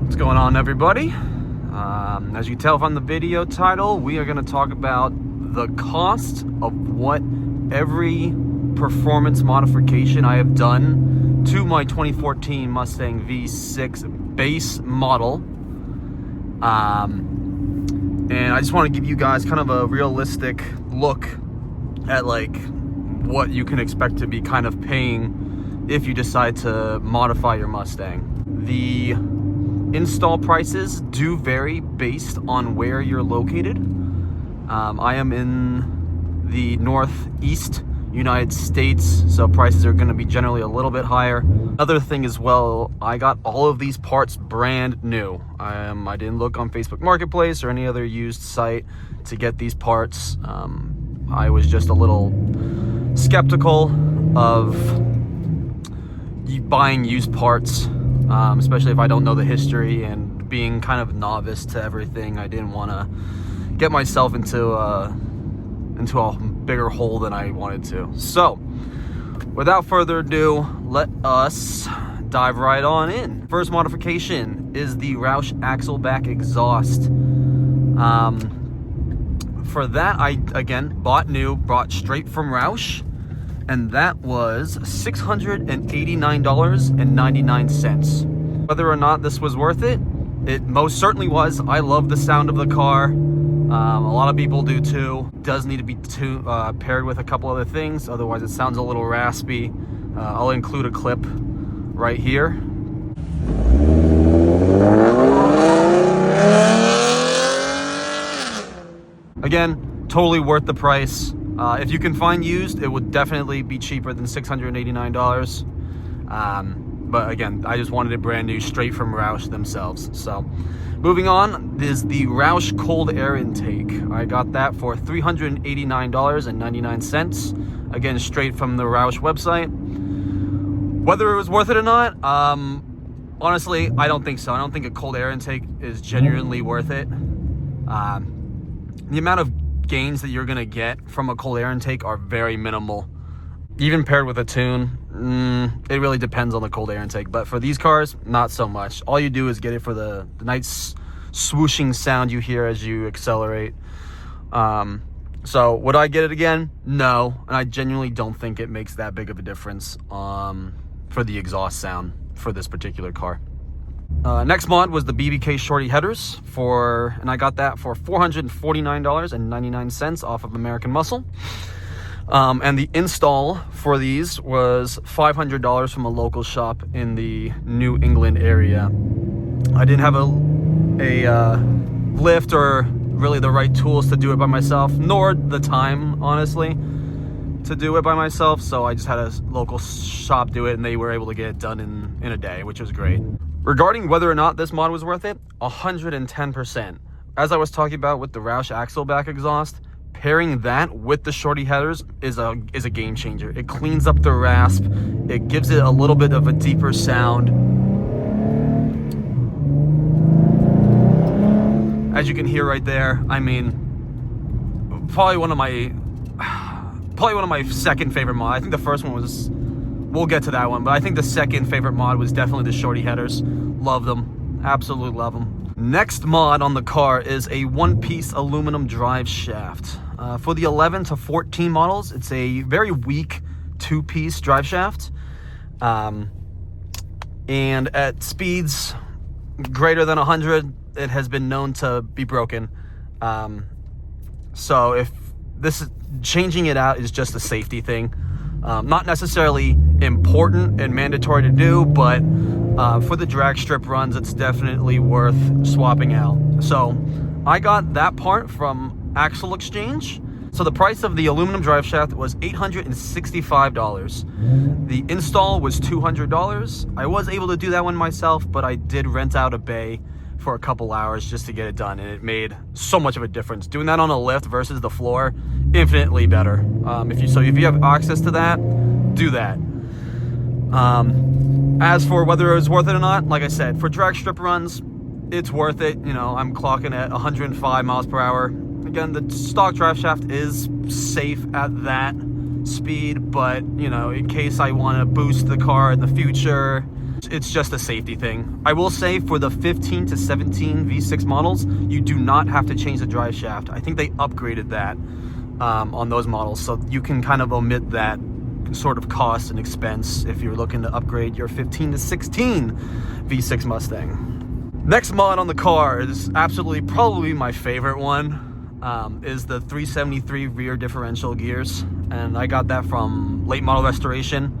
What's going on, everybody? As you can tell from the video title, we are going to talk about the cost of what every performance modification I have done to my 2014 Mustang V6 base model. And I just want to give you guys kind of a realistic look at like what you can expect to be kind of paying if you decide to modify your Mustang. The install prices do vary based on where you're located. I am in the Northeast United States, so prices are going to be generally a little bit higher. Another thing as well, I got all of these parts brand new. I didn't look on Facebook Marketplace or any other used site to get these parts. I was just a little skeptical of buying used parts, especially if I don't know the history, and being kind of novice to everything. I didn't want to get myself into a bigger hole than I wanted to. So without further ado, let us dive right on in. First modification is the Roush Axle back exhaust. For that, I again bought straight from Roush, and that was $689.99. Whether or not this was worth it, it most certainly was. I love the sound of the car. A lot of people do too. It does need to be paired with a couple other things, otherwise it sounds a little raspy. I'll include a clip right here. Again, totally worth the price. If you can find used, it would definitely be cheaper than $689. But again, I just wanted it brand new, straight from Roush themselves. So moving on is the Roush cold air intake. I got that for $389.99. Again, straight from the Roush website. Whether it was worth it or not, honestly, I don't think so. I don't think a cold air intake is genuinely worth it. The amount of gains that you're going to get from a cold air intake are very minimal. Even paired with a tune, it really depends on the cold air intake. But for these cars, not so much. All you do is get it for the nice swooshing sound you hear as you accelerate. So would I get it again? No. And I genuinely don't think it makes that big of a difference for the exhaust sound for this particular car. Next mod was the BBK Shorty Headers, and I got that for $449.99 off of American Muscle. And the install for these was $500 from a local shop in the New England area. I didn't have a lift or really the right tools to do it by myself, nor the time, honestly, to do it by myself. So I just had a local shop do it, and they were able to get it done in a day, which was great. Regarding whether or not this mod was worth it, 110%. As I was talking about with the Roush Axle back exhaust, pairing that with the Shorty Headers is a game changer. It cleans up the rasp. It gives it a little bit of a deeper sound. As you can hear right there, I mean, probably one of my second favorite mod. I think the first one was, we'll get to that one, but I think the second favorite mod was definitely the Shorty Headers. Love them, absolutely love them. Next mod on the car is a one-piece aluminum drive shaft. For the 11 to 14 models, it's a very weak two-piece drive shaft. And at speeds greater than 100, it has been known to be broken. So if this is, changing it out is just a safety thing. Not necessarily important and mandatory to do, but for the drag strip runs, it's definitely worth swapping out. So I got that part from Axel Exchange. So the price of the aluminum drive shaft was $865. The install was $200. I was able to do that one myself, but I did rent out a bay for a couple hours just to get it done, and it made so much of a difference. Doing that on a lift versus the floor, infinitely better. If you have access to that, do that. As for whether it was worth it or not, like I said, for drag strip runs, it's worth it. You know, I'm clocking at 105 miles per hour. Again, the stock drive shaft is safe at that speed, but you know, in case I want to boost the car in the future, It's just a safety thing. I will say for the 15 to 17 V6 models, you do not have to change the drive shaft. I think they upgraded that on those models, so you can kind of omit that sort of cost and expense if you're looking to upgrade your 15 to 16 V6 Mustang. Next mod on the car is absolutely probably my favorite one. Is the 373 rear differential gears, and I got that from Late Model Restoration.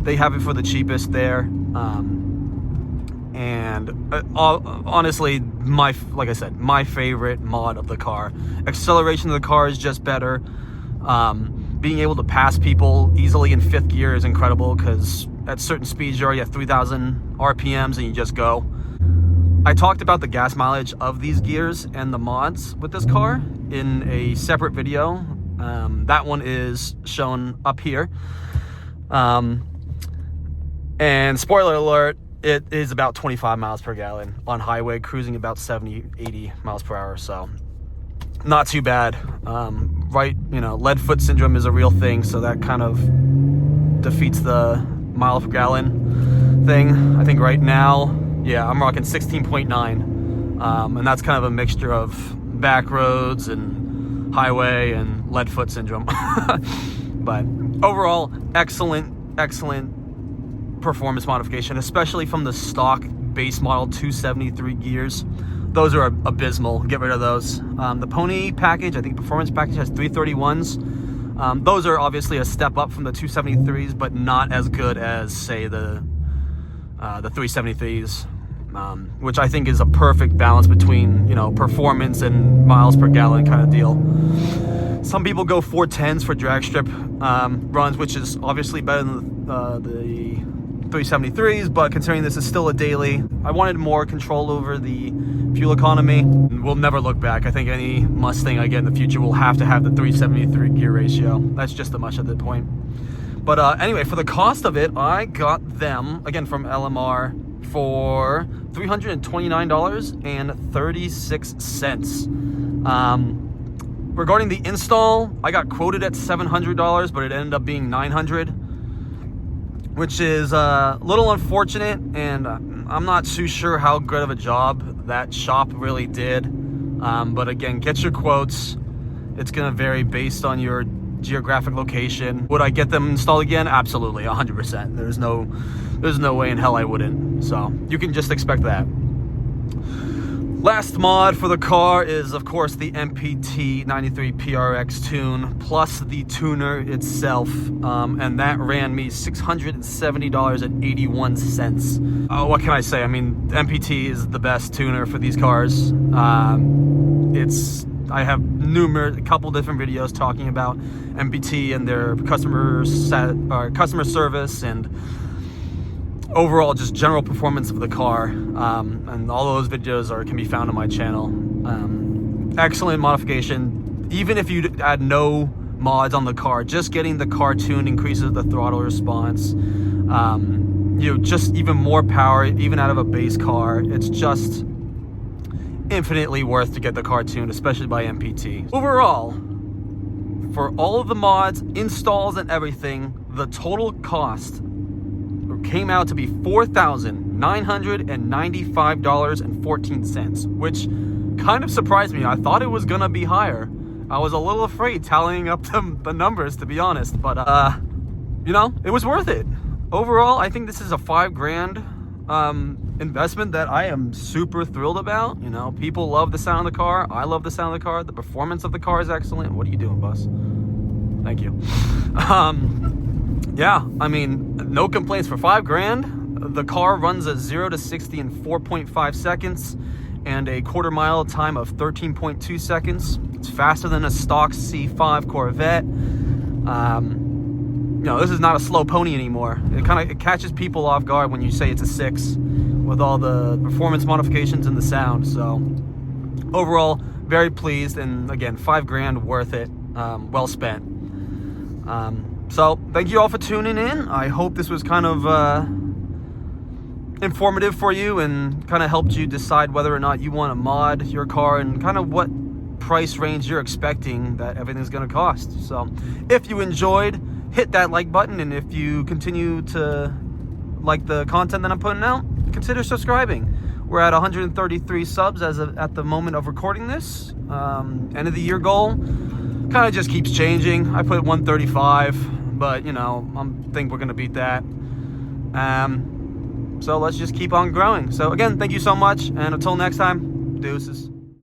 They have it for the cheapest there, and honestly, like I said, my favorite mod of the car. Acceleration of the car is just better. Being able to pass people easily in 5th gear is incredible, because at certain speeds you're already at 3,000 RPMs and you just go. I talked about the gas mileage of these gears and the mods with this car in a separate video. That one is shown up here. And spoiler alert, it is about 25 miles per gallon on highway, cruising about 70, 80 miles per hour. So not too bad. Right, lead foot syndrome is a real thing, so that kind of defeats the mile per gallon thing. I think right now, yeah, I'm rocking 16.9, and that's kind of a mixture of back roads and highway and lead foot syndrome. But overall, excellent performance modification, especially from the stock base model 273 gears. Those are abysmal. Get rid of those. The Pony package, I think performance package, has 331s. Those are obviously a step up from the 273s, but not as good as, say, the 373s, which I think is a perfect balance between, performance and miles per gallon kind of deal. Some people go 410s for drag strip runs, which is obviously better than the 373s, but considering this is still a daily, I wanted more control over the fuel economy. We'll never look back. I think any Mustang I get in the future will have to have the 373 gear ratio. That's just a much at the point. But anyway, for the cost of it, I got them, again, from LMR for $329.36. Regarding the install, I got quoted at $700, but it ended up being $900, which is a little unfortunate, and I'm not too sure how good of a job that shop really did. But again, get your quotes. It's going to vary based on your geographic location. Would I get them installed again? Absolutely, 100%. There's no way in hell I wouldn't. So you can just expect that. Last mod for the car is, of course, the MPT 93 PRX Tune plus the tuner itself, and that ran me $670.81. Oh, what can I say? I mean, MPT is the best tuner for these cars. I have a couple different videos talking about MPT and their customer service and overall just general performance of the car, and all those videos can be found on my channel. Excellent modification. Even if you add no mods on the car, just getting the car tuned increases the throttle response. Just even more power, even out of a base car. It's just infinitely worth to get the car tuned, especially by MPT. Overall, for all of the mods, installs, and everything, the total cost came out to be $4,995.14, which kind of surprised me. I thought it was gonna be higher. I was a little afraid tallying up the numbers, to be honest, but it was worth it. Overall, I think this is a $5,000 investment that I am super thrilled about. People love the sound of the car. I love the sound of the car. The performance of the car is excellent. What are you doing, boss? Thank you. Yeah, I mean, no complaints for $5,000. The car runs a 0 to 60 in 4.5 seconds and a quarter mile time of 13.2 seconds. It's faster than a stock C5 Corvette. This is not a slow pony anymore. It catches people off guard when you say it's a 6 with all the performance modifications and the sound. So overall, very pleased, and again, $5,000 worth it. Well spent. So thank you all for tuning in. I hope this was kind of informative for you and kind of helped you decide whether or not you want to mod your car and kind of what price range you're expecting that everything's going to cost. So if you enjoyed, hit that like button, and if you continue to like the content that I'm putting out, consider subscribing. We're at 133 subs at the moment of recording this. End of the year goal kind of just keeps changing. I put 135, but you know, I think we're gonna beat that. So let's just keep on growing. So again, thank you so much, and until next time, deuces.